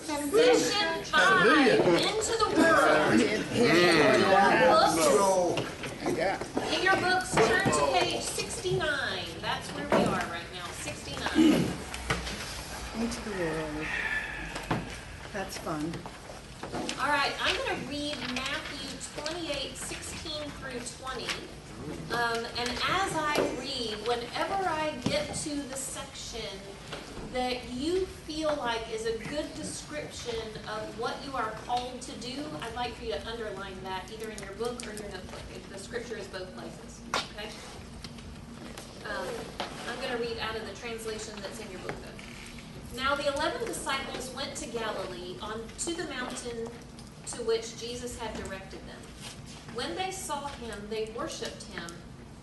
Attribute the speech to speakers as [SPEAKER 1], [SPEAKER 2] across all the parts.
[SPEAKER 1] Session 5, Into the World. In your books, turn to page 69. That's where we are right now, 69.
[SPEAKER 2] Into the world. That's fun.
[SPEAKER 1] All right, I'm going to read Matthew 28, 16 through 20. And as I read, whenever I get to the section that you feel like is a good description of what you are called to do, I'd like for you to underline that either in your book or your notebook. The scripture is both places. Okay? I'm going to read out of the translation that's in your book, though. Now the 11 disciples went to Galilee, to the mountain to which Jesus had directed them. When they saw him, they worshipped him,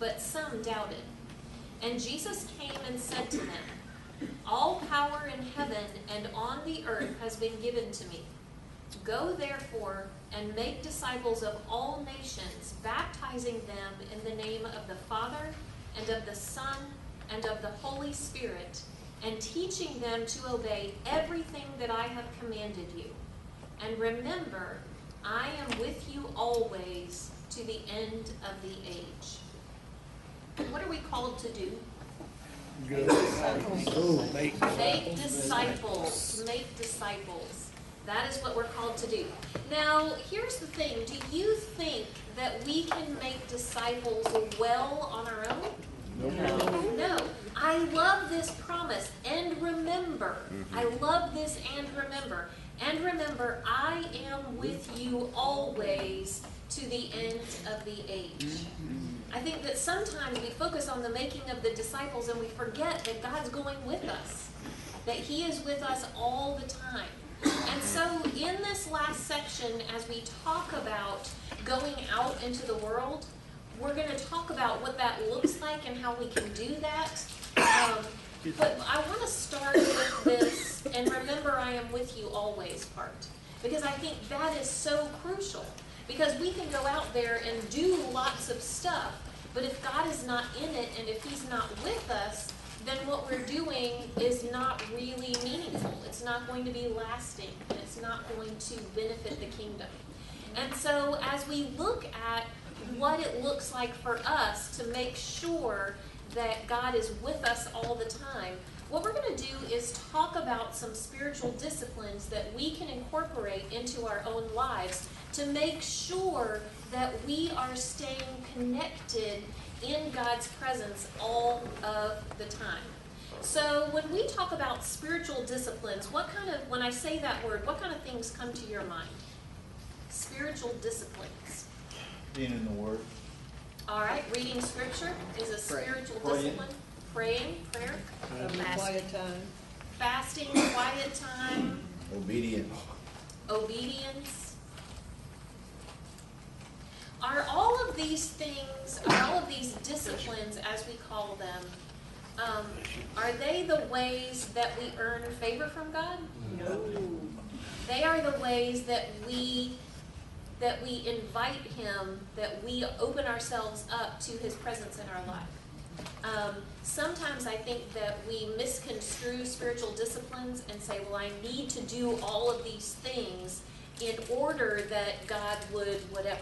[SPEAKER 1] but some doubted. And Jesus came and said to them, "All power in heaven and on the earth has been given to me. Go therefore and make disciples of all nations, baptizing them in the name of the Father and of the Son and of the Holy Spirit, and teaching them to obey everything that I have commanded you. And remember, I am with you always to the end of the age." What are we called to do? Make disciples. Make disciples. That is what we're called to do. Now, here's the thing. Do you think that we can make disciples well on our own? No. I love this promise. And remember. I love this and remember. And remember, I am with you always to the end of the age. I think that sometimes we focus on the making of the disciples and we forget that God's going with us, that he is with us all the time. And so in this last section, as we talk about going out into the world, we're going to talk about what that looks like and how we can do that. But I want to start with this, and remember I am with you always part, because I think that is so crucial. Because we can go out there and do lots of stuff, but if God is not in it and if he's not with us, then what we're doing is not really meaningful. It's not going to be lasting, and it's not going to benefit the kingdom. And so as we look at what it looks like for us to make sure that God is with us all the time, what we're going to do is talk about some spiritual disciplines that we can incorporate into our own lives to make sure that we are staying connected in God's presence all of the time. So when we talk about spiritual disciplines, when I say that word, what kind of things come to your mind? Spiritual disciplines.
[SPEAKER 3] Being in the Word.
[SPEAKER 1] All right, reading scripture is a spiritual discipline. Praying, prayer.
[SPEAKER 2] Quiet time.
[SPEAKER 1] Fasting, quiet time.
[SPEAKER 3] Obedience.
[SPEAKER 1] Obedience. Are all of these things, are all of these disciplines, as we call them, are they the ways that we earn favor from God?
[SPEAKER 2] No.
[SPEAKER 1] They are the ways that we invite him, that we open ourselves up to his presence in our life. Sometimes I think that we misconstrue spiritual disciplines and say, well, I need to do all of these things in order that God would whatever,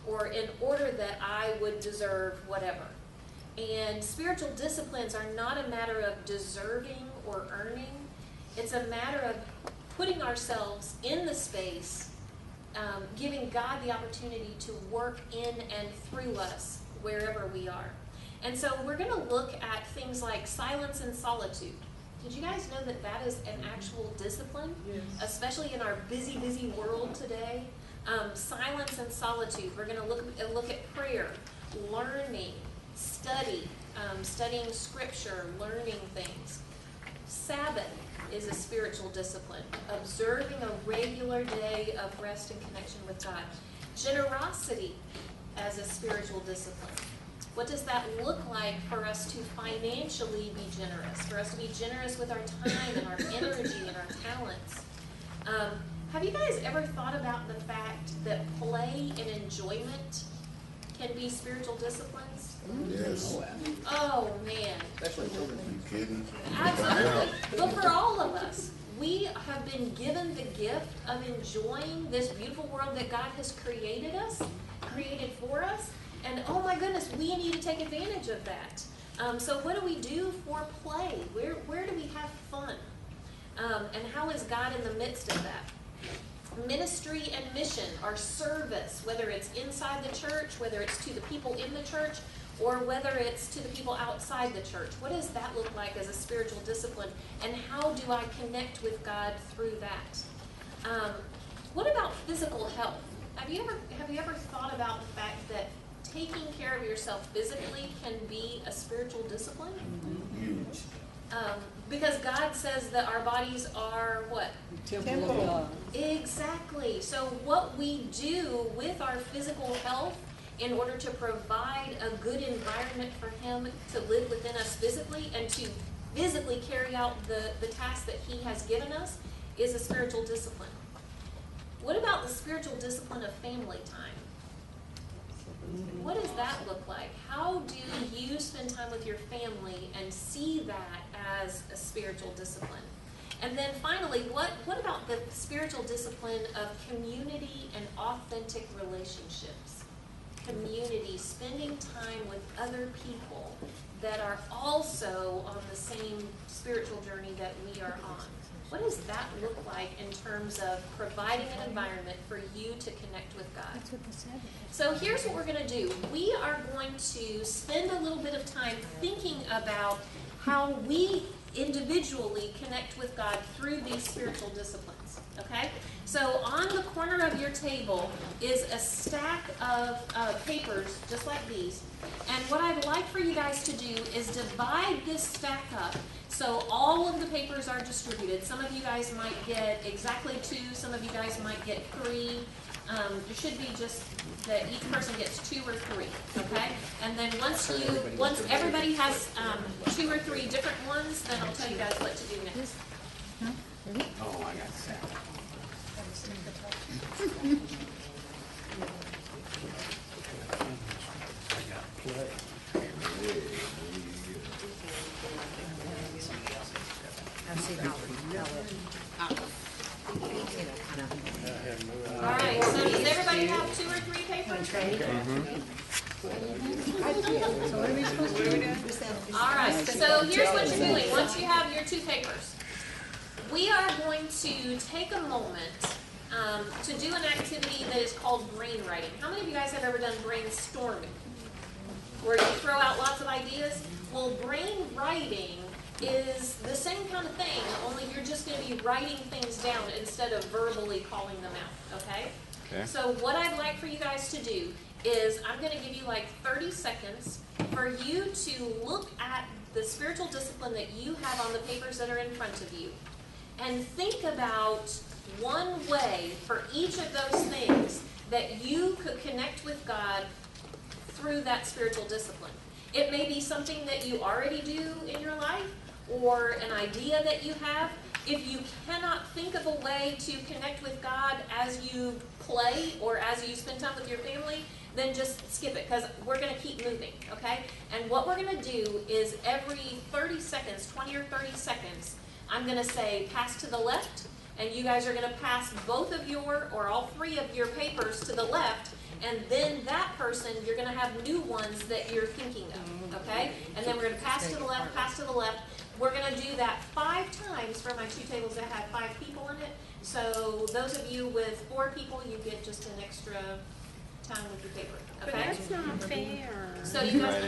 [SPEAKER 1] or in order that I would deserve whatever. And spiritual disciplines are not a matter of deserving or earning. It's a matter of putting ourselves in the space, giving God the opportunity to work in and through us wherever we are. And so we're going to look at things like silence and solitude. Did you guys know that that is an actual discipline? Yes. Especially in our busy, busy world today. Silence and solitude. We're going to look at prayer, learning, study, studying scripture, learning things. Sabbath is a spiritual discipline. Observing a regular day of rest and connection with God. Generosity as a spiritual discipline. What does that look like for us to financially be generous? For us to be generous with our time and our energy and our talents. Have you guys ever thought about the fact that play and enjoyment can be spiritual disciplines?
[SPEAKER 3] Yes.
[SPEAKER 1] Oh, man.
[SPEAKER 3] Especially children.
[SPEAKER 4] You kidding?
[SPEAKER 1] Absolutely. But for all of us, we have been given the gift of enjoying this beautiful world that God has created for us, and oh my goodness, we need to take advantage of that. So what do we do for play? Where do we have fun? And how is God in the midst of that? Ministry and mission, our service, whether it's inside the church, whether it's to the people in the church, or whether it's to the people outside the church. What does that look like as a spiritual discipline? And how do I connect with God through that? What about physical health? Have you ever thought about the fact that taking care of yourself physically can be a spiritual discipline?
[SPEAKER 3] Huge.
[SPEAKER 1] Because God says that our bodies are what?
[SPEAKER 2] Temple of God.
[SPEAKER 1] Exactly. So what we do with our physical health in order to provide a good environment for Him to live within us physically and to physically carry out the task that He has given us is a spiritual discipline. What about the spiritual discipline of family time? What does that look like? How do you spend time with your family and see that as a spiritual discipline? And then finally, what about the spiritual discipline of community and authentic relationships? Community, spending time with other people that are also on the same spiritual journey that we are on. What does that look like in terms of providing an environment for you to connect with God? So here's what we're going to do. We are going to spend a little bit of time thinking about how we individually connect with God through these spiritual disciplines, okay? So on the corner of your table is a stack of papers just like these. And what I'd like for you guys to do is divide this stack up so all of the papers are distributed. Some of you guys might get exactly 2, some of you guys might get 3. It should be just that each person gets 2 or 3, okay? And then once everybody has 2 or 3 different ones, then I'll tell you guys what to do next.
[SPEAKER 4] Oh, I got salad.
[SPEAKER 1] All right, so does everybody have 2 or 3 papers?
[SPEAKER 2] So what are we supposed to do now?
[SPEAKER 1] All right, so here's what you're doing. Once you have your 2 papers, we are going to take a moment to do an activity that is called brain writing. How many of you guys have ever done brainstorming? Where you throw out lots of ideas? Well, brain writing is the same kind of thing, only you're just going to be writing things down instead of verbally calling them out, okay? So what I'd like for you guys to do is I'm going to give you like 30 seconds for you to look at the spiritual discipline that you have on the papers that are in front of you and think about one way for each of those things that you could connect with God through that spiritual discipline. It may be something that you already do in your life or an idea that you have. If you cannot think of a way to connect with God as you play or as you spend time with your family, then just skip it because we're going to keep moving, okay? And what we're going to do is every 30 seconds, 20 or 30 seconds, I'm going to say pass to the left, and you guys are going to pass both of your or all 3 of your papers to the left, and then that person, you're going to have new ones that you're thinking of, okay? And then we're going to pass to the left, pass to the left. We're going to do that 5 times for my 2 tables that have 5 people in it. So those of you with 4 people, you get just an extra time with your paper, okay?
[SPEAKER 5] But that's not fair.
[SPEAKER 1] So you guys,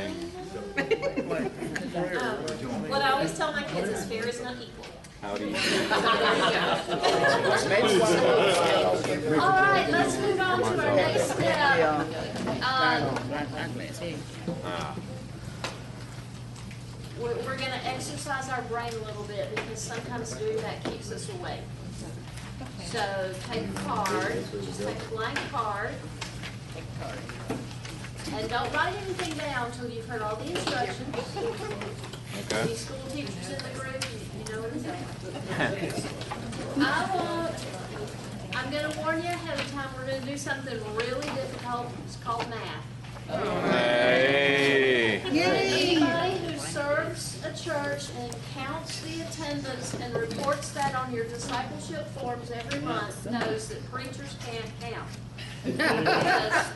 [SPEAKER 1] what I always tell my kids is fair is not equal.
[SPEAKER 4] Howdy.
[SPEAKER 1] All right, let's move on to our next step. We're going to exercise our brain a little bit because sometimes doing that keeps us awake. So take a card, just take a blank card. And don't write anything down until you've heard all the instructions.
[SPEAKER 4] Okay.
[SPEAKER 1] These school teachers in the group, you know what I'm saying. I'm going to warn you ahead of time, we're going to do something really difficult. It's called math.
[SPEAKER 4] Hey.
[SPEAKER 1] Anybody who serves a church and counts the attendance and reports that on your discipleship forms every month knows that preachers can't count. Because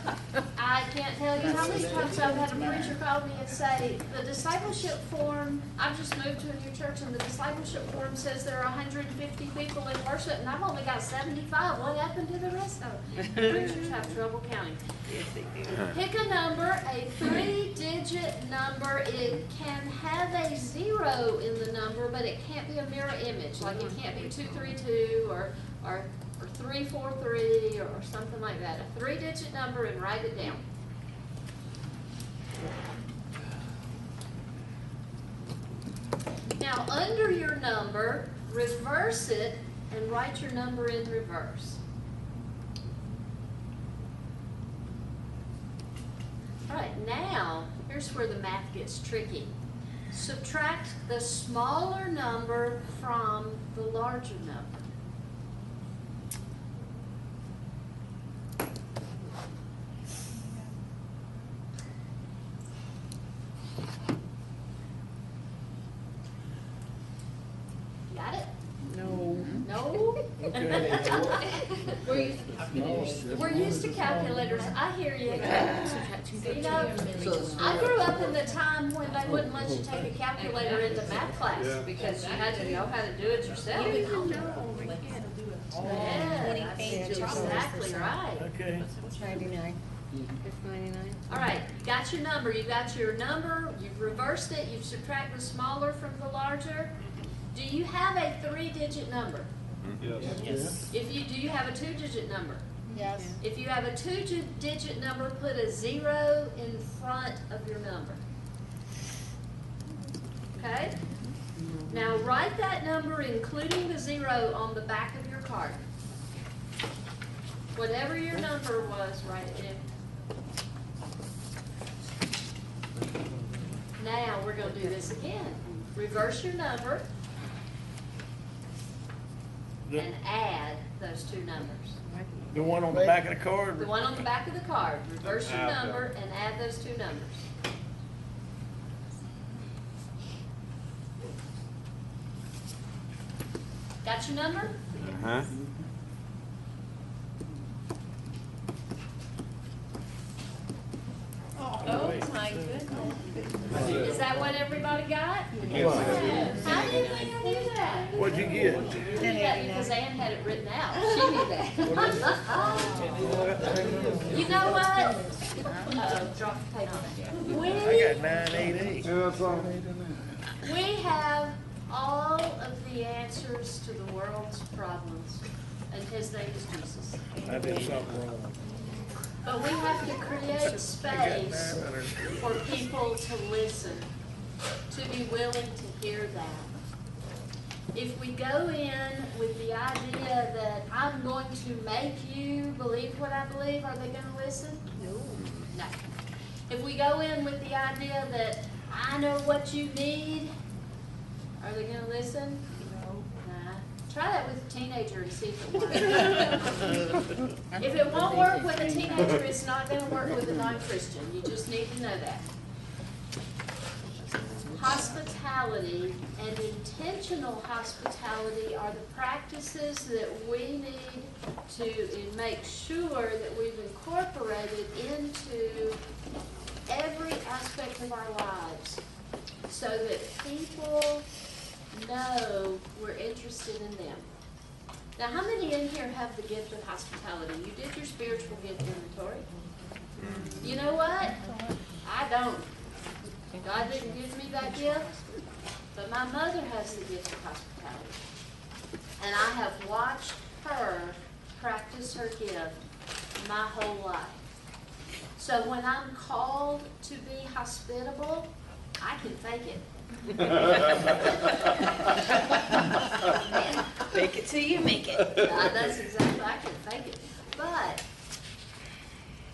[SPEAKER 1] I can't tell you how many times I've had a preacher call me and say, the discipleship form, I've just moved to a new church and the discipleship form says there are 150 people in worship and I've only got 75. What happened to the rest of them? Preachers have trouble counting. Pick a number, a 3-digit number. It can have a 0 in the number, but it can't be a mirror image. Like it can't be 232 or 343 or something like that. A 3-digit number and write it down. Now, under your number, reverse it and write your number in reverse. All right, now, here's where the math gets tricky. Subtract the smaller number from the larger number. Got it?
[SPEAKER 2] No.
[SPEAKER 1] No? We're used to calculators. I hear you. You know, I grew up in the time when they wouldn't let you take a calculator into math class because you had to know how to do it yourself. Yeah, that's exactly right.
[SPEAKER 6] Okay.
[SPEAKER 5] 99. It's 99.
[SPEAKER 1] All right, you got your number. You got your number. You've reversed it. You've subtracted the smaller from the larger. Do you have a 3-digit number?
[SPEAKER 6] Yes.
[SPEAKER 1] If you do, you have a 2-digit number.
[SPEAKER 2] Yes.
[SPEAKER 1] If you have a 2-digit number, put a 0 in front of your number. Okay? Now write that number, including the 0, on the back of your card. Whatever your number was, write it in. Now we're going to do this again. Reverse your number and add those two numbers.
[SPEAKER 6] The one on the back of the card?
[SPEAKER 1] The one on the back of the card. Reverse your number and add those two numbers. Got your number?
[SPEAKER 4] Uh-huh.
[SPEAKER 2] Oh, my goodness.
[SPEAKER 1] Is that what everybody got? How did they do that?
[SPEAKER 6] What'd you get?
[SPEAKER 1] She knew that because Ann had it written out. She knew that. You know what? Drop the paper.
[SPEAKER 6] I got 988.
[SPEAKER 1] We have all of the answers to the world's problems, and His name is Jesus.
[SPEAKER 6] I did something wrong.
[SPEAKER 1] But we have to create space
[SPEAKER 6] 900.
[SPEAKER 1] for people to listen, to be willing to hear that. If we go in with the idea that I'm going to make you believe what I believe, are they going to listen? No. If we go in with the idea that I know what you need, are they going to listen? No. Nah. Try that with a teenager and see if it works. If it won't work with a teenager, it's not going to work with a non-Christian. You just need to know that. Hospitality and intentional hospitality are the practices that we need to make sure that we've incorporated into every aspect of our lives so that people know we're interested in them. Now, how many in here have the gift of hospitality? You did your spiritual gift inventory. You know what? I don't. God didn't give me that gift, but my mother has the gift of hospitality. And I have watched her practice her gift my whole life. So when I'm called to be hospitable, I can fake it.
[SPEAKER 2] Fake it till you make it.
[SPEAKER 1] That's exactly, I can fake it. But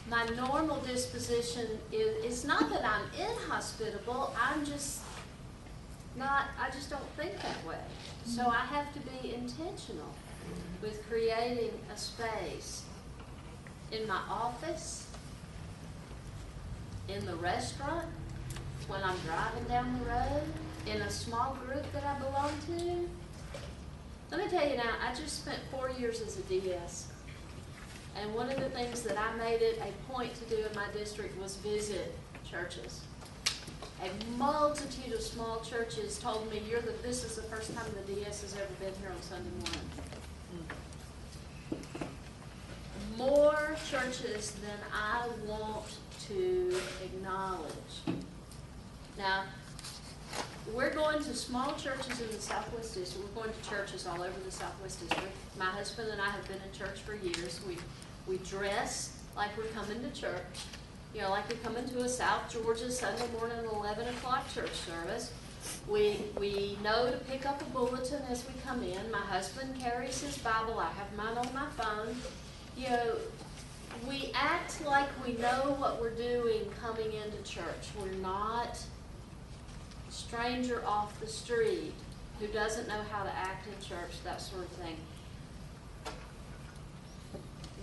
[SPEAKER 1] my normal disposition is, it's not that I'm inhospitable, I just don't think that way. So I have to be intentional with creating a space in my office, in the restaurant, when I'm driving down the road, in a small group that I belong to, let me tell you now, I just spent 4 years as a DS. And one of the things that I made it a point to do in my district was visit churches. A multitude of small churches told me, this is the first time the DS has ever been here on Sunday morning. More churches than I want to acknowledge. Now, we're going to small churches in the Southwest District. We're going to churches all over the Southwest District. My husband and I have been in church for years. We dress like we're coming to church. You know, like we come into a South Georgia Sunday morning 11 o'clock church service. We know to pick up a bulletin as we come in. My husband carries his Bible. I have mine on my phone. You know, we act like we know what we're doing coming into church. We're not a stranger off the street who doesn't know how to act in church, that sort of thing.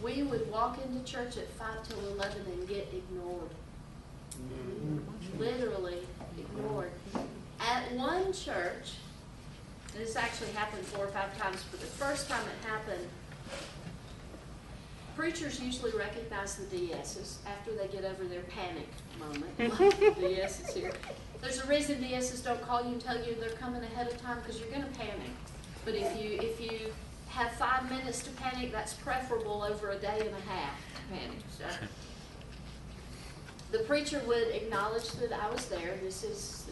[SPEAKER 1] We would walk into church at 5 till 11 and get ignored. Literally ignored. At one church, this actually happened 4 or 5 times, but the first time it happened, preachers usually recognize the DSs after they get over their panic moment. The DS is here. There's a reason DSs don't call you and tell you they're coming ahead of time, because you're going to panic. But if you have 5 minutes to panic, that's preferable over a day and a half to panic. So, the preacher would acknowledge that I was there. This is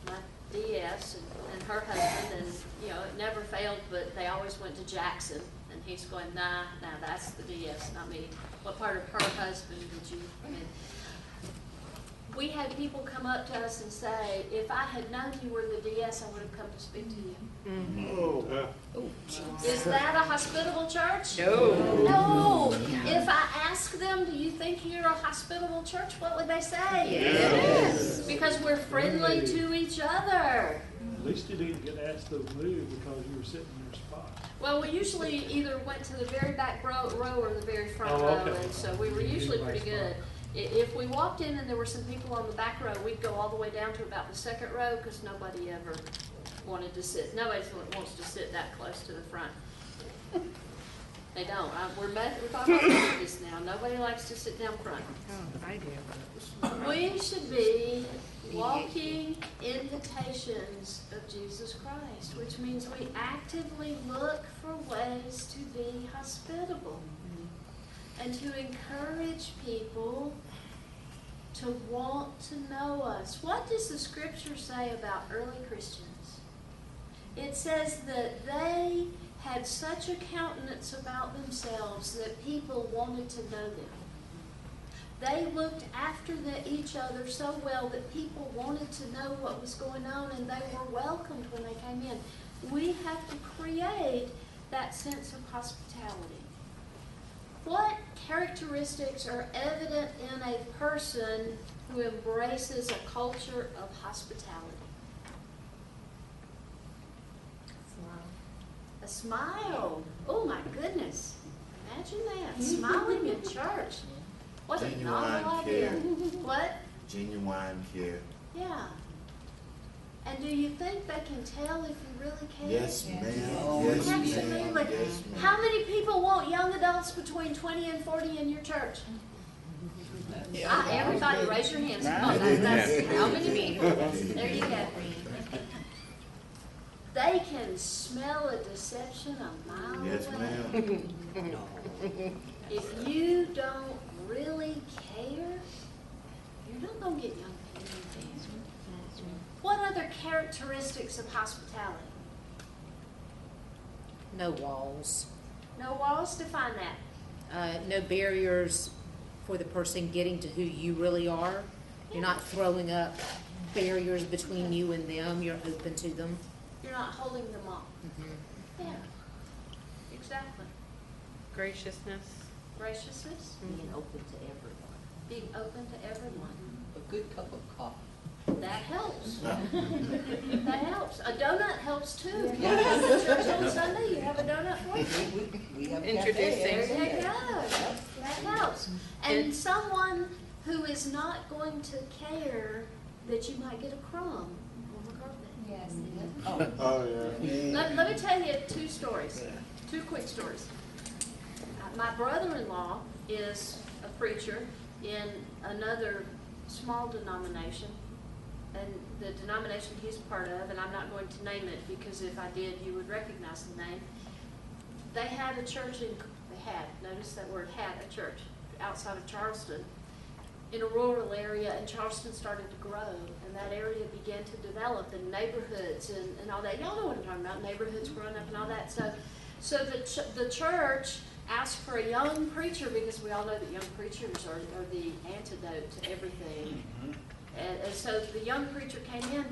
[SPEAKER 1] my DS and her husband, and you know, it never failed, but they always went to Jackson, and he's going, nah, that's the DS, not me. What part of her husband did you? I mean, we had people come up to us and say, if I had known you were the DS, I would have come to speak to you. Is that a hospitable church? No. If I ask them, do you think you're a hospitable church, what would they say? Yes. Because we're friendly to each other.
[SPEAKER 7] At least you didn't get asked to move because you were sitting in your spot.
[SPEAKER 1] Well, we usually either went to the very back row or the very front
[SPEAKER 7] Oh,
[SPEAKER 1] row,
[SPEAKER 7] okay.
[SPEAKER 1] and so we were usually pretty good. If we walked in and there were some people on the back row, we'd go all the way down to about the second row, because nobody ever wanted to sit. Nobody wants to sit that close to the front. They don't. We're talking about Methodists now. Nobody likes to sit down front.
[SPEAKER 5] Oh, I do.
[SPEAKER 1] We should be walking invitations of Jesus Christ, which means we actively look for ways to be hospitable and to encourage people to want to know us. What does the scripture say about early Christians? It says that they had such a countenance about themselves that people wanted to know them. They looked after each other so well that people wanted to know what was going on, and they were welcomed when they came in. We have to create that sense of hospitality. What characteristics are evident in a person who embraces a culture of hospitality? A smile. Oh my goodness. Imagine that. Smiling in church. What a novel idea.
[SPEAKER 3] Care.
[SPEAKER 1] What?
[SPEAKER 3] Genuine care.
[SPEAKER 1] Yeah. And do you think they can tell if you really care?
[SPEAKER 3] Yes, ma'am. Yes, ma'am.
[SPEAKER 1] Absolutely.
[SPEAKER 3] Yes, ma'am.
[SPEAKER 1] How many people want young adults between 20 and 40 in your church? Everybody raise your hands. Come on, that's how many people? There you go. They can smell a deception a mile
[SPEAKER 3] Yes,
[SPEAKER 1] away.
[SPEAKER 3] ma'am.
[SPEAKER 1] If you don't really care, you're not going to get young people. What other characteristics of hospitality?
[SPEAKER 2] No walls.
[SPEAKER 1] No walls? Define that.
[SPEAKER 2] No barriers for the person getting to who you really are. You're not throwing up barriers between you and them. You're open to them.
[SPEAKER 1] You're not holding them off. Yeah, exactly.
[SPEAKER 5] Graciousness.
[SPEAKER 1] Graciousness,
[SPEAKER 8] Being open to everyone.
[SPEAKER 1] being open to everyone.
[SPEAKER 8] A good cup of coffee.
[SPEAKER 1] That helps. That helps. A donut helps too. If you come to church on Sunday, you have a donut for you.
[SPEAKER 8] We have
[SPEAKER 5] Introducing.
[SPEAKER 1] There
[SPEAKER 8] cafe.
[SPEAKER 1] you go. That helps. And someone who is not going to care that you might get a crumb will regard
[SPEAKER 8] Yes,
[SPEAKER 3] Oh, yeah.
[SPEAKER 1] Let me tell you two stories, two quick stories. My brother-in-law is a preacher in another small denomination, and the denomination he's part of, and I'm not going to name it because if I did, you would recognize the name. They had a church notice that word, had a church outside of Charleston in a rural area, and Charleston started to grow, and that area began to develop, and neighborhoods and all that. Y'all know what I'm talking about, neighborhoods growing up and all that. So the church asked for a young preacher, because we all know that young preachers are the antidote to everything. And so the young preacher came in,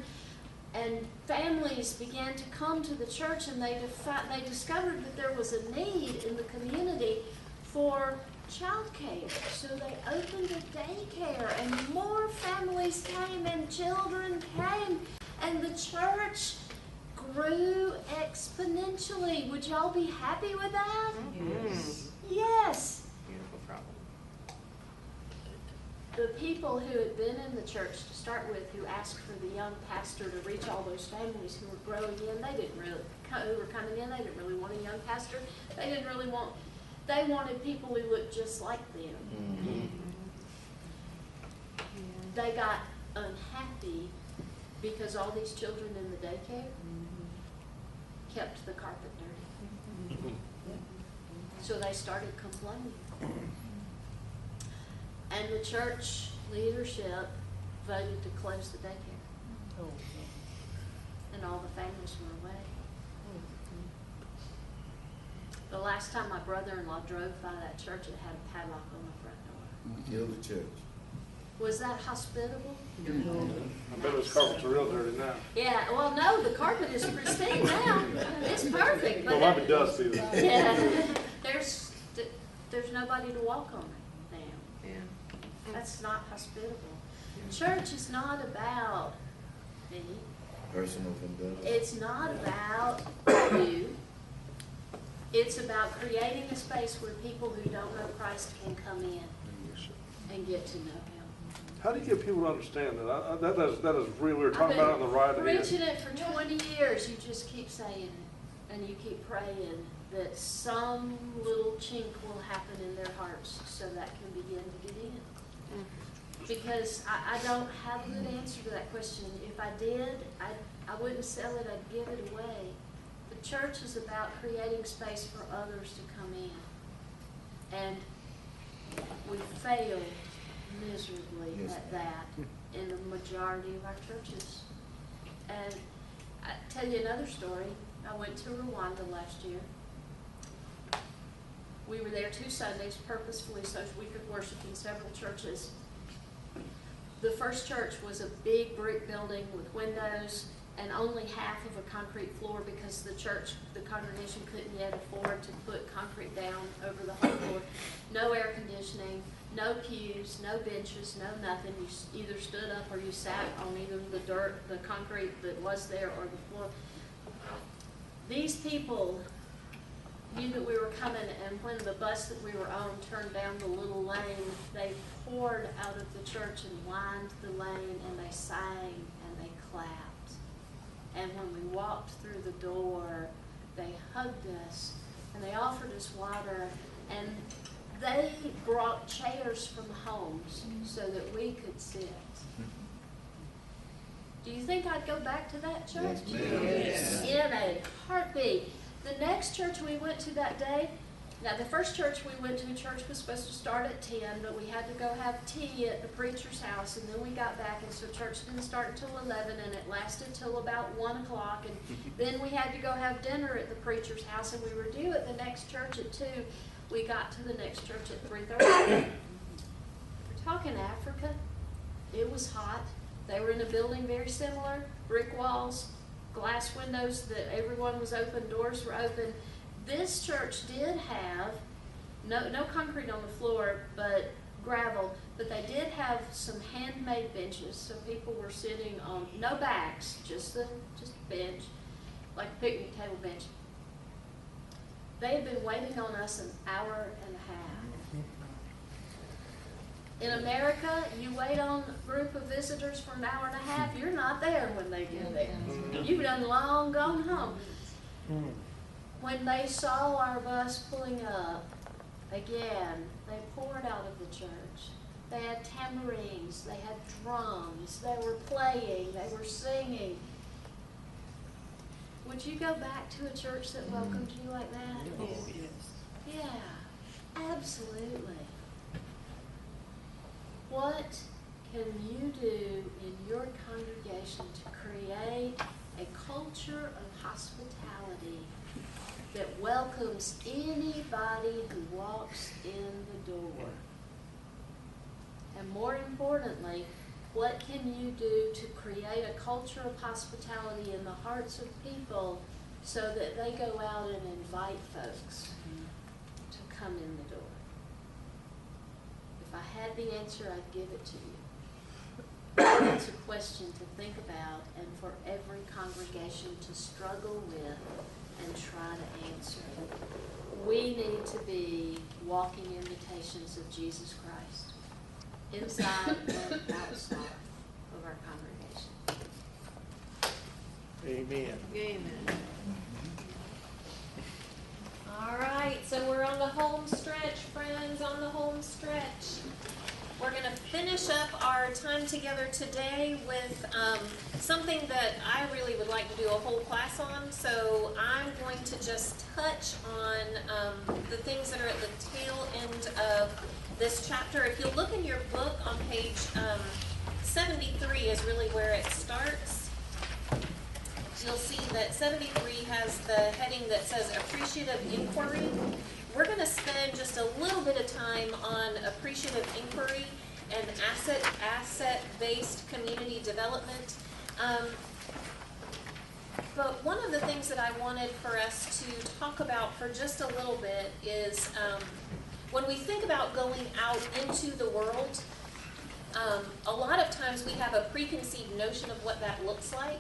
[SPEAKER 1] and families began to come to the church, and they discovered that there was a need in the community for childcare. So they opened a daycare, and more families came, and children came, and the church grew exponentially. Would y'all be happy with that?
[SPEAKER 5] Yes.
[SPEAKER 1] Yes.
[SPEAKER 5] Beautiful problem.
[SPEAKER 1] The people who had been in the church to start with, who asked for the young pastor to reach all those families who were growing in, who were coming in, they didn't really want a young pastor. They wanted people who looked just like them. They got unhappy because all these children in the daycare kept the carpet dirty. So they started complaining. And the church leadership voted to close the daycare. And all the families were away. The last time my brother-in-law drove by that church, it had a padlock on the front door.
[SPEAKER 3] Kill the church.
[SPEAKER 1] Was that hospitable?
[SPEAKER 6] I bet those carpets are real dirty now.
[SPEAKER 1] Yeah, well, no, the carpet is pristine now. It's perfect.
[SPEAKER 6] Well, might be dusty.
[SPEAKER 1] Yeah, there's nobody to walk on it now.
[SPEAKER 5] Yeah.
[SPEAKER 1] That's not hospitable. Church is not about me.
[SPEAKER 3] Personal vendetta.
[SPEAKER 1] It's not about you. It's about creating a space where people who don't know Christ can come in and get to know Him.
[SPEAKER 6] How do you get people to understand that? That is really, we were talking
[SPEAKER 1] I've
[SPEAKER 6] about it on the ride
[SPEAKER 1] been
[SPEAKER 6] here.
[SPEAKER 1] preaching it for 20 years. You just keep saying it, and you keep praying that some little chink will happen in their hearts so that can begin to get in. Because I don't have a good answer to that question. If I did, I wouldn't sell it, I'd give it away. The church is about creating space for others to come in. And we fail miserably
[SPEAKER 3] Yes.
[SPEAKER 1] at that in the majority of our churches. And I tell you another story. I went to Rwanda last year. We were there 2 Sundays purposefully so we could worship in several churches. The first church was a big brick building with windows and only half of a concrete floor because the congregation couldn't yet afford to put concrete down over the whole floor. No air conditioning, no pews, no benches, no nothing. You either stood up or you sat on either the dirt, the concrete that was there, or the floor. These people knew that we were coming, and when the bus that we were on turned down the little lane, they poured out of the church and lined the lane, and they sang and they clapped. And when we walked through the door, they hugged us and they offered us water, and they brought chairs from homes so that we could sit. Do you think I'd go back to that church?
[SPEAKER 3] Yes, ma'am.
[SPEAKER 1] Yes. In a heartbeat. The next church we went to that day, now the first church we went to, church was supposed to start at 10, but we had to go have tea at the preacher's house, and then we got back, and so church didn't start until 11, and it lasted till about 1 o'clock, and then we had to go have dinner at the preacher's house, and we were due at the next church at 2. We got to the next church at 3:30. We're talking Africa. It was hot. They were in a building very similar, brick walls, glass windows that everyone was open, doors were open. This church did have no concrete on the floor, but gravel, but they did have some handmade benches, so people were sitting on no backs, just a bench, like a picnic table bench. They had been waiting on us an hour and a half. In America, you wait on a group of visitors for an hour and a half, you're not there when they get there. You've done long gone home. When they saw our bus pulling up, again, they poured out of the church. They had tambourines, they had drums, they were playing, they were singing. Would you go back to a church that welcomed you like that? Yeah, absolutely. What can you do in your congregation to create a culture of hospitality that welcomes anybody who walks in the door? And more importantly, what can you do to create a culture of hospitality in the hearts of people so that they go out and invite folks to come in the door? If I had the answer, I'd give it to you. It's a question to think about and for every congregation to struggle with and try to answer. We need to be walking invitations of Jesus Christ, inside and outside of our congregation.
[SPEAKER 6] Amen.
[SPEAKER 5] Amen.
[SPEAKER 1] All right, so we're on the home stretch, friends, on the home stretch. We're going to finish up our time together today with something that I really would like to do a whole class on. So I'm going to just touch on the things that are at the tail end of this chapter. If you look in your book on page 73 is really where it starts. You'll see that 73 has the heading that says appreciative inquiry. We're going to spend just a little bit of time on appreciative inquiry and asset-based community development. But one of the things that I wanted for us to talk about for just a little bit is when we think about going out into the world, a lot of times we have a preconceived notion of what that looks like.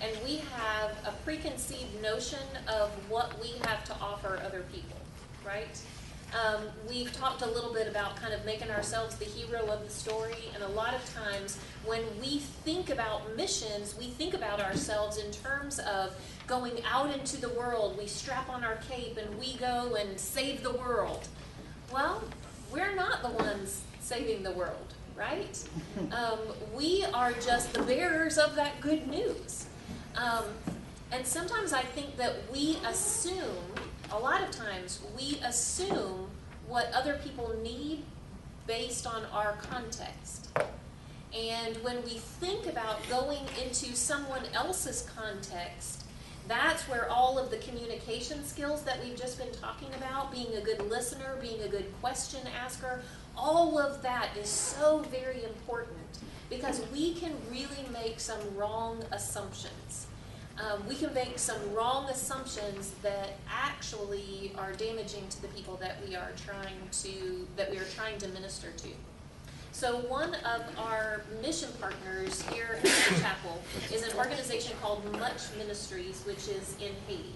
[SPEAKER 1] And we have a preconceived notion of what we have to offer other people, right? We've talked a little bit about kind of making ourselves the hero of the story, and a lot of times when we think about missions, we think about ourselves in terms of going out into the world. We strap on our cape and we go and save the world. Well, we're not the ones saving the world, right? We are just the bearers of that good news. And sometimes I think that we assume, a lot of times, we assume what other people need based on our context. And when we think about going into someone else's context, that's where all of the communication skills that we've just been talking about, being a good listener, being a good question asker, all of that is so very important because we can really make some wrong assumptions. We can make some wrong assumptions that actually are damaging to the people that we are trying to minister to. So one of our mission partners here at the chapel is an organization called Much Ministries, which is in Haiti.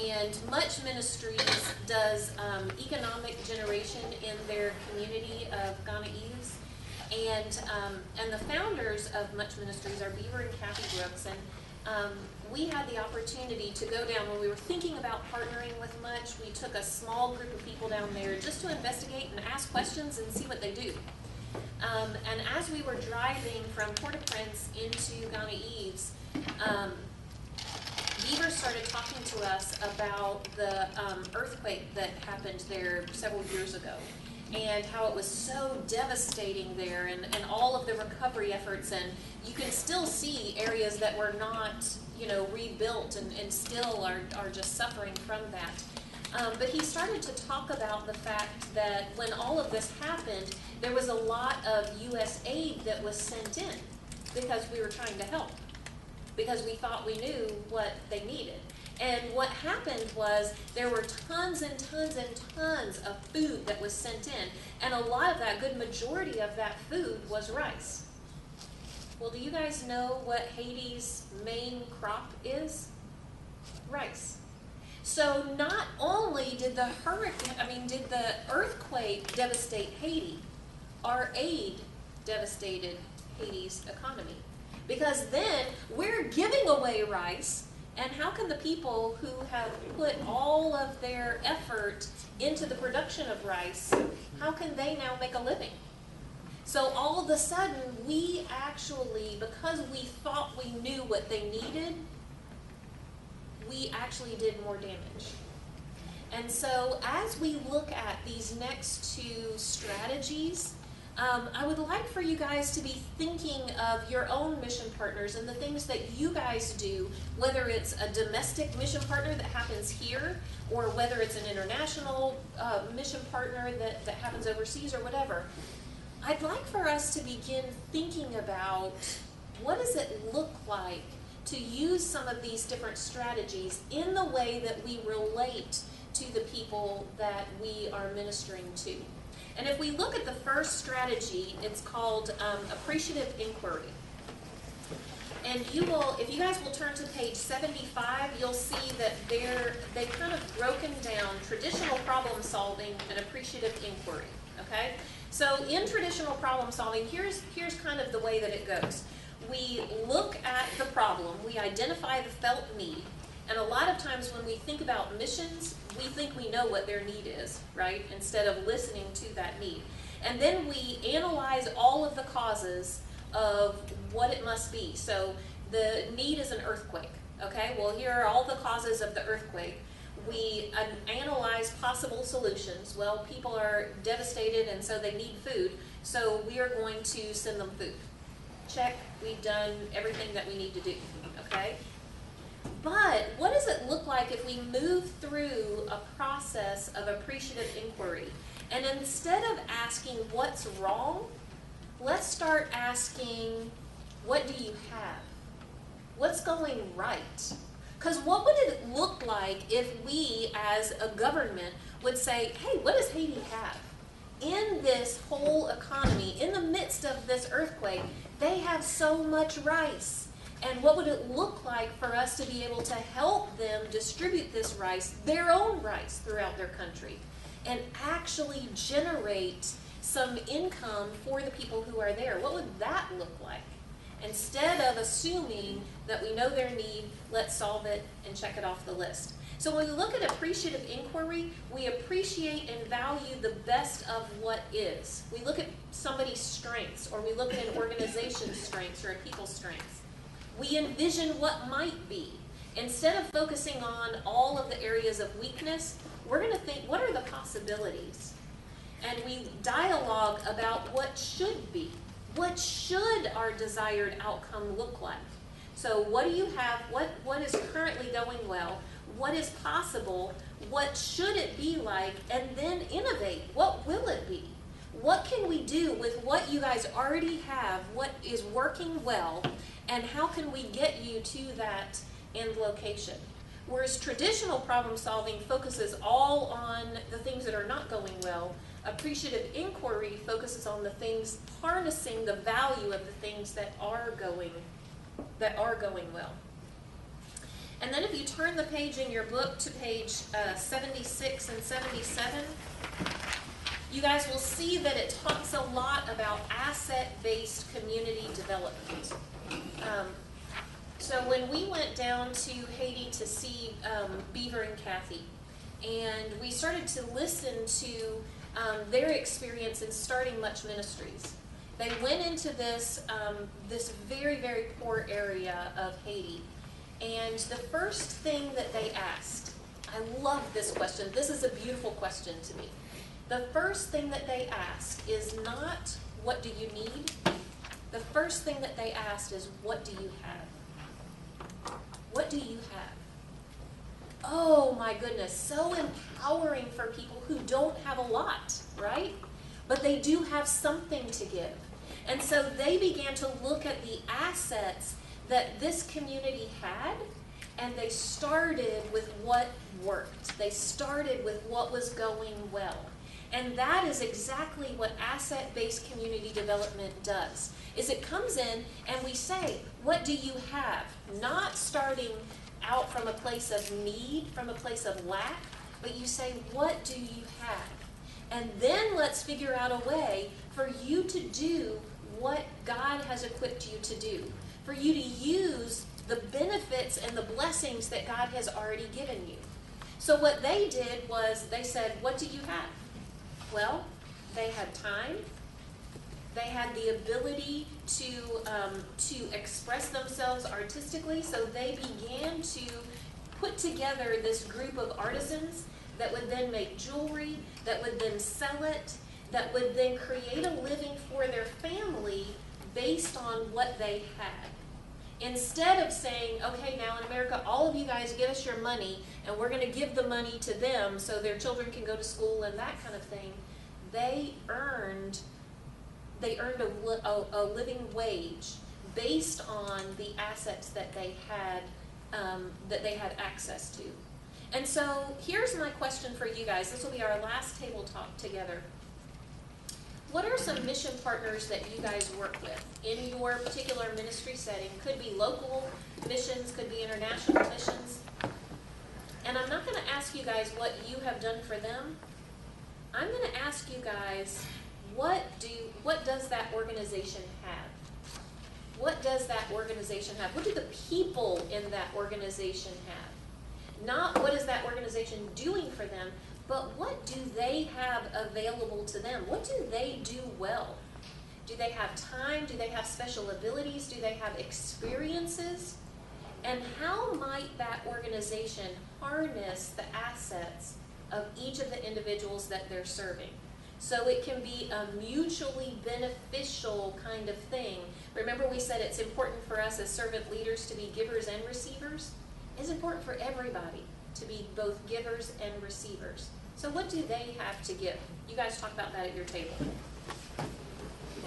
[SPEAKER 1] And Much Ministries does economic generation in their community of Ghanaians. And the founders of Much Ministries are Beaver and Kathy Brooks. And we had the opportunity to go down when we were thinking about partnering with Much. We took a small group of people down there just to investigate and ask questions and see what they do. And as we were driving from Port-au-Prince into Ghanaians, Beaver started talking to us about the earthquake that happened there several years ago and how it was so devastating there and all of the recovery efforts, and you can still see areas that were not, rebuilt and still are just suffering from that. But he started to talk about the fact that when all of this happened, there was a lot of U.S. aid that was sent in because we were trying to help, because we thought we knew what they needed. And what happened was there were tons and tons and tons of food that was sent in, and a lot of that, good majority of that food was rice. Well, do you guys know what Haiti's main crop is? Rice. So not only did the earthquake devastate Haiti, our aid devastated Haiti's economy. Because then we're giving away rice, and how can the people who have put all of their effort into the production of rice, how can they now make a living? So all of a sudden, we actually, because we thought we knew what they needed, we actually did more damage. And so as we look at these next two strategies, I would like for you guys to be thinking of your own mission partners and the things that you guys do, whether it's a domestic mission partner that happens here, or whether it's an international mission partner that happens overseas or whatever. I'd like for us to begin thinking about what does it look like to use some of these different strategies in the way that we relate to the people that we are ministering to. And if we look at the first strategy, it's called appreciative inquiry. And you will, if you guys will turn to page 75, you'll see that they've kind of broken down traditional problem solving and appreciative inquiry, okay? So in traditional problem solving, here's kind of the way that it goes. We look at the problem, we identify the felt need, and a lot of times when we think about missions, we think we know what their need is, right? Instead of listening to that need. And then we analyze all of the causes of what it must be. So the need is an earthquake, okay? Well, here are all the causes of the earthquake. We analyze possible solutions. Well, people are devastated and so they need food, so we are going to send them food. Check, we've done everything that we need to do, okay? But what does it look like if we move through a process of appreciative inquiry? And instead of asking what's wrong, let's start asking, what do you have? What's going right? Because what would it look like if we as a government would say, hey, what does Haiti have? In this whole economy, in the midst of this earthquake, they have so much rice. And what would it look like for us to be able to help them distribute this rice, their own rice, throughout their country, and actually generate some income for the people who are there? What would that look like? Instead of assuming that we know their need, let's solve it and check it off the list. So when we look at appreciative inquiry, we appreciate and value the best of what is. We look at somebody's strengths, or we look at an organization's strengths or a people's strengths. We envision what might be. Instead of focusing on all of the areas of weakness, we're going to think, what are the possibilities? And we dialogue about what should be. What should our desired outcome look like? So what do you have? What is currently going well? What is possible? What should it be like? And then innovate. What will it be? What can we do with what you guys already have? What is working well? And how can we get you to that end location? Whereas traditional problem solving focuses all on the things that are not going well, appreciative inquiry focuses on the things, harnessing the value of the things that are going well. And then if you turn the page in your book to page 76 and 77, you guys will see that it talks a lot about asset-based community development. So when we went down to Haiti to see Beaver and Kathy, and we started to listen to their experience in starting Much Ministries. They went into this very, very poor area of Haiti, and the first thing that they asked, I love this question, this is a beautiful question to me. The first thing that they asked is not, what do you need? The first thing that they asked is, what do you have? What do you have? Oh my goodness, so empowering for people who don't have a lot, right? But they do have something to give. And so they began to look at the assets that this community had, and they started with what worked. They started with what was going well. And that is exactly what asset-based community development does, is it comes in and we say, what do you have? Not starting out from a place of need, from a place of lack, but you say, what do you have? And then let's figure out a way for you to do what God has equipped you to do, for you to use the benefits and the blessings that God has already given you. So what they did was they said, what do you have? Well, they had time. They had the ability to express themselves artistically, so they began to put together this group of artisans that would then make jewelry, that would then sell it, that would then create a living for their family based on what they had. Instead of saying, okay, now in America, all of you guys give us your money, and we're going to give the money to them so their children can go to school and that kind of thing, they earned a living wage based on the assets that they had access to. And so here's my question for you guys. This will be our last table talk together. What are some mission partners that you guys work with in your particular ministry setting? Could be local missions, could be international missions. And I'm not going to ask you guys what you have done for them. I'm going to ask you guys, what does that organization have? What does that organization have? What do the people in that organization have? Not what is that organization doing for them, but what do they have available to them? What do they do well? Do they have time? Do they have special abilities? Do they have experiences? And how might that organization harness the assets of each of the individuals that they're serving? So it can be a mutually beneficial kind of thing. Remember, we said it's important for us as servant leaders to be givers and receivers. It's important for everybody to be both givers and receivers. So what do they have to give? You guys talk about that at your table.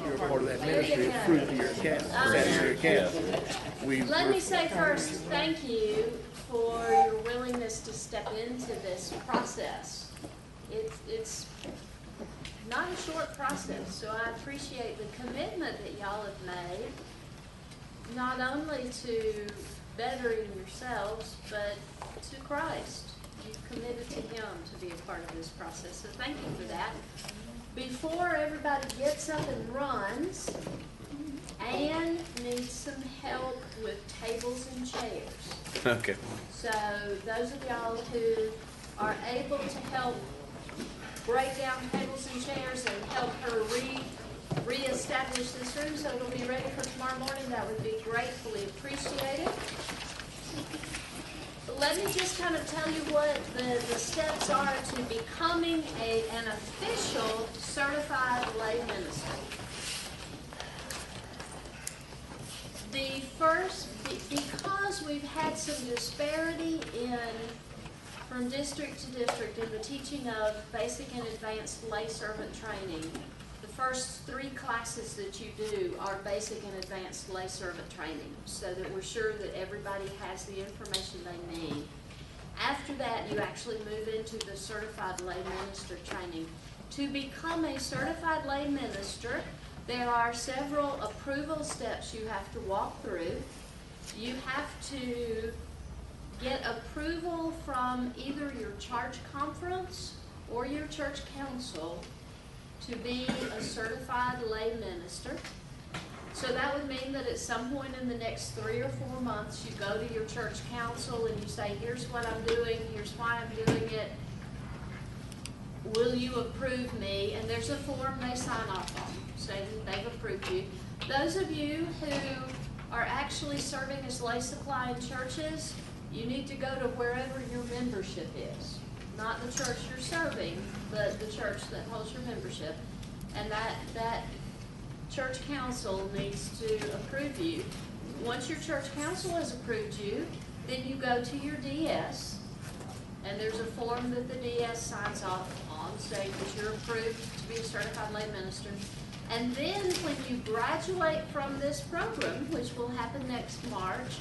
[SPEAKER 3] You're part of that ministry, it's fruit of your cat, that is your cat.
[SPEAKER 9] Let me say first, thank you for your willingness to step into this process. It's not a short process, so I appreciate the commitment that y'all have made, not only to bettering yourselves, but to Christ. You've committed to Him to be a part of this process, so thank you for that. Before everybody gets up and runs, Anne needs some help with tables and chairs.
[SPEAKER 4] Okay.
[SPEAKER 9] So those of y'all who are able to help break down tables and chairs and help her reestablish this room so it'll be ready for tomorrow morning, that would be gratefully appreciated. Let me just kind of tell you what the steps are to becoming an official certified lay minister. The first, because we've had some disparity from district to district in the teaching of basic and advanced lay servant training, the first 3 classes that you do are basic and advanced lay servant training, so that we're sure that everybody has the information they need. After that, you actually move into the certified lay minister training. To become a certified lay minister, there are several approval steps you have to walk through. You have to get approval from either your church conference or your church council to be a certified lay minister. So that would mean that at some point in the next 3 or 4 months, you go to your church council and you say, here's what I'm doing, here's why I'm doing it. Will you approve me? And there's a form they sign off on saying that they've approved you. Those of you who are actually serving as lay supply in churches, you need to go to wherever your membership is. Not the church you're serving, but the church that holds your membership. And that church council needs to approve you. Once your church council has approved you, then you go to your DS, and there's a form that the DS signs off on saying that you're approved to be a certified lay minister. And then when you graduate from this program, which will happen next March,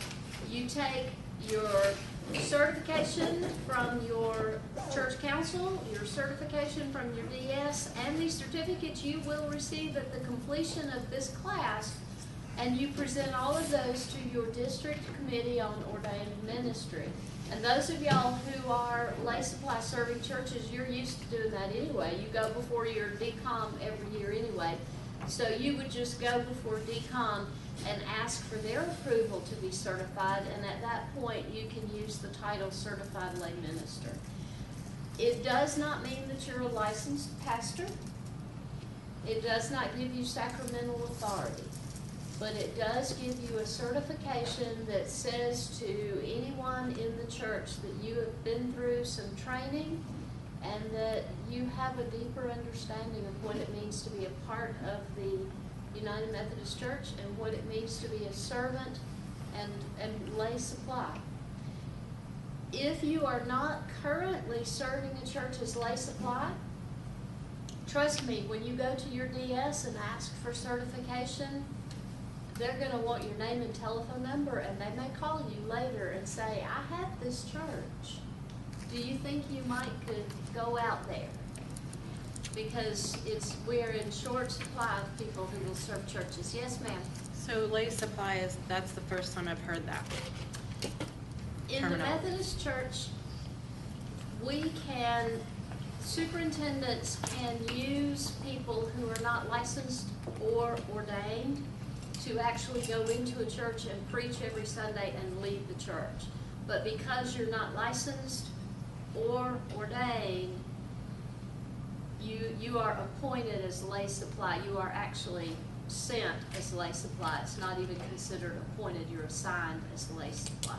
[SPEAKER 9] you take your certification from your church council, your certification from your DS, and the certificates you will receive at the completion of this class, and you present all of those to your district committee on ordained ministry. And those of y'all who are lay supply serving churches, you're used to doing that anyway. You go before your DCOM every year anyway. So you would just go before DCOM and ask for their approval to be certified, and at that point, you can use the title certified lay minister. It does not mean that you're a licensed pastor. It does not give you sacramental authority, but it does give you a certification that says to anyone in the church that you have been through some training and that you have a deeper understanding of what it means to be a part of the United Methodist Church and what it means to be a servant and lay supply. If you are not currently serving a church as lay supply, trust me, when you go to your DS and ask for certification, they're going to want your name and telephone number, and they may call you later and say, I have this church. Do you think you could go out there? Because we're in short supply of people who will serve churches. Yes, ma'am?
[SPEAKER 5] So lay supply that's the first time I've heard that.
[SPEAKER 9] In the
[SPEAKER 5] Terminology.
[SPEAKER 9] Methodist Church, superintendents can use people who are not licensed or ordained to actually go into a church and preach every Sunday and lead the church. But because you're not licensed or ordained, you are appointed as lay supply. You are actually sent as lay supply. It's not even considered appointed. You're assigned as lay supply.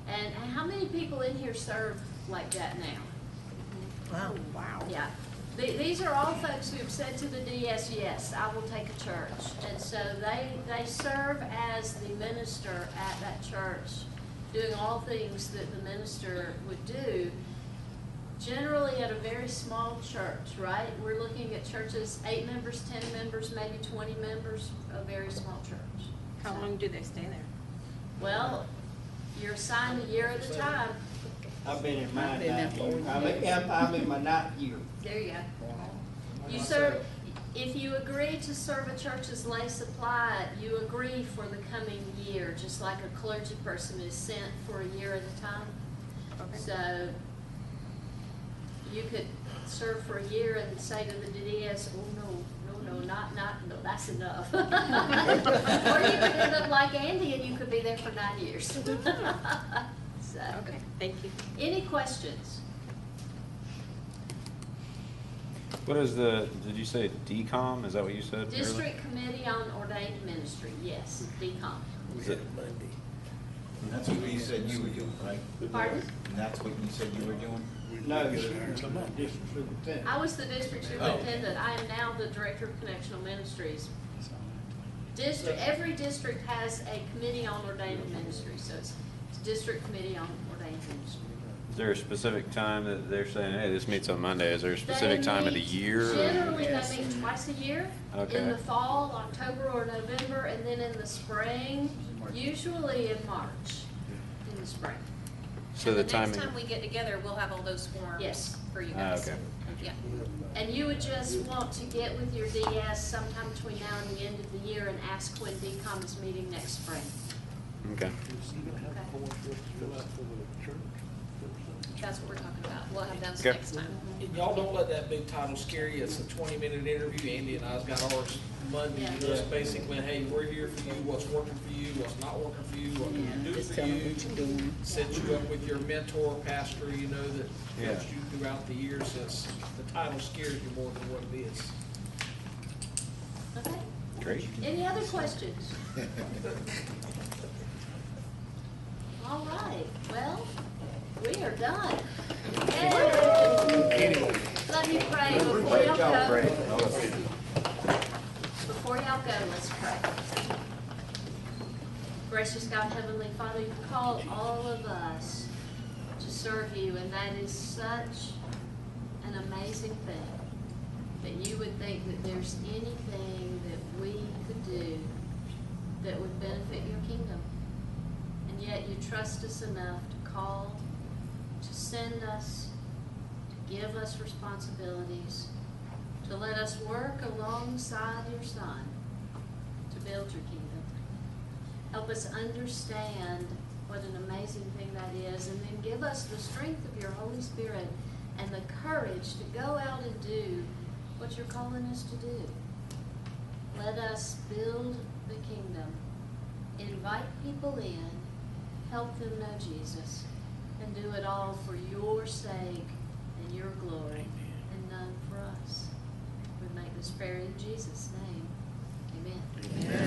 [SPEAKER 9] And how many people in here serve like that now?
[SPEAKER 2] Wow.
[SPEAKER 5] Wow.
[SPEAKER 9] Yeah. These are all folks who have said to the DS, yes, I will take a church. And so they serve as the minister at that church, doing all things that the minister would do, generally at a very small church, right? We're looking at churches, 8 members, 10 members, maybe 20 members, a very small church.
[SPEAKER 5] How long do they stay there?
[SPEAKER 9] Well, you're assigned a year at a time.
[SPEAKER 10] I've been in my
[SPEAKER 8] I've been there
[SPEAKER 10] 9
[SPEAKER 8] for
[SPEAKER 10] years. I'm in my 9th year.
[SPEAKER 9] There you go. You serve, if you agree to serve a church as lay supply, you agree for the coming year, just like a clergy person is sent for a year at a time.
[SPEAKER 5] Okay.
[SPEAKER 9] So you could serve for a year and say to the DS, oh, no, no, that's enough. Or you could end up like Andy and you could be there for 9 years. So,
[SPEAKER 5] Okay, thank you.
[SPEAKER 9] any questions?
[SPEAKER 4] What is did you say DCOM? Is that what you said? earlier?
[SPEAKER 9] District Committee on Ordained Ministry, yes, DCOM.
[SPEAKER 4] Is it-
[SPEAKER 3] Monday.
[SPEAKER 11] And that's what you said you were doing, right?
[SPEAKER 9] Pardon?
[SPEAKER 11] And that's what you said you were doing?
[SPEAKER 10] No,
[SPEAKER 9] I was the district superintendent. I am now the director of connectional ministries. Every district has a committee on ordained ministry, so it's district committee on ordained ministry.
[SPEAKER 4] Is there a specific time that they're saying, hey, this meets on Monday? Is there a specific
[SPEAKER 9] They
[SPEAKER 4] time of the
[SPEAKER 9] meet-
[SPEAKER 4] year?
[SPEAKER 9] Generally, they meet twice a year.
[SPEAKER 4] Okay.
[SPEAKER 9] In the fall, October or November, and then in the spring, usually in March, in the spring.
[SPEAKER 4] So
[SPEAKER 1] And
[SPEAKER 4] the
[SPEAKER 1] next
[SPEAKER 4] timing.
[SPEAKER 1] time we get together, we'll have all those forms
[SPEAKER 9] Yes.
[SPEAKER 1] for you
[SPEAKER 4] Ah,
[SPEAKER 1] guys.
[SPEAKER 4] okay.
[SPEAKER 1] Yeah.
[SPEAKER 9] And you would just want to get with your DS sometime between now and the end of the year and ask when DCOM is meeting next spring.
[SPEAKER 4] Okay.
[SPEAKER 1] That's what we're talking about. We'll have those
[SPEAKER 4] Okay.
[SPEAKER 1] next time.
[SPEAKER 3] And y'all don't let that big title scare you. It's a 20-minute interview. Andy and I's got ours Monday.
[SPEAKER 9] Yeah.
[SPEAKER 3] Just basically, hey, we're here for you. What's working for you? What's not working for you? What can we do
[SPEAKER 8] Just
[SPEAKER 3] for
[SPEAKER 8] tell them
[SPEAKER 3] you?
[SPEAKER 8] what you're doing.
[SPEAKER 3] Set you up with your mentor, pastor, you know, that
[SPEAKER 4] Yeah.
[SPEAKER 3] helps you throughout the years. Since the title scares you more than what it is.
[SPEAKER 9] Okay?
[SPEAKER 4] Great.
[SPEAKER 9] Any other questions? All right, well, we are done. Yay! Let me pray before y'all go. Before y'all go, let's pray. Gracious God, Heavenly Father, you called all of us to serve you, and that is such an amazing thing, that you would think that there's anything that we could do that would benefit your kingdom. And yet you trust us enough to call, to send us, to give us responsibilities, to let us work alongside your Son to build your kingdom. Help us understand what an amazing thing that is. And then give us the strength of your Holy Spirit and the courage to go out and do what you're calling us to do. Let us build the kingdom, invite people in, help them know Jesus, and do it all for your sake and your glory and none for us. We make this prayer in Jesus' name. Amen.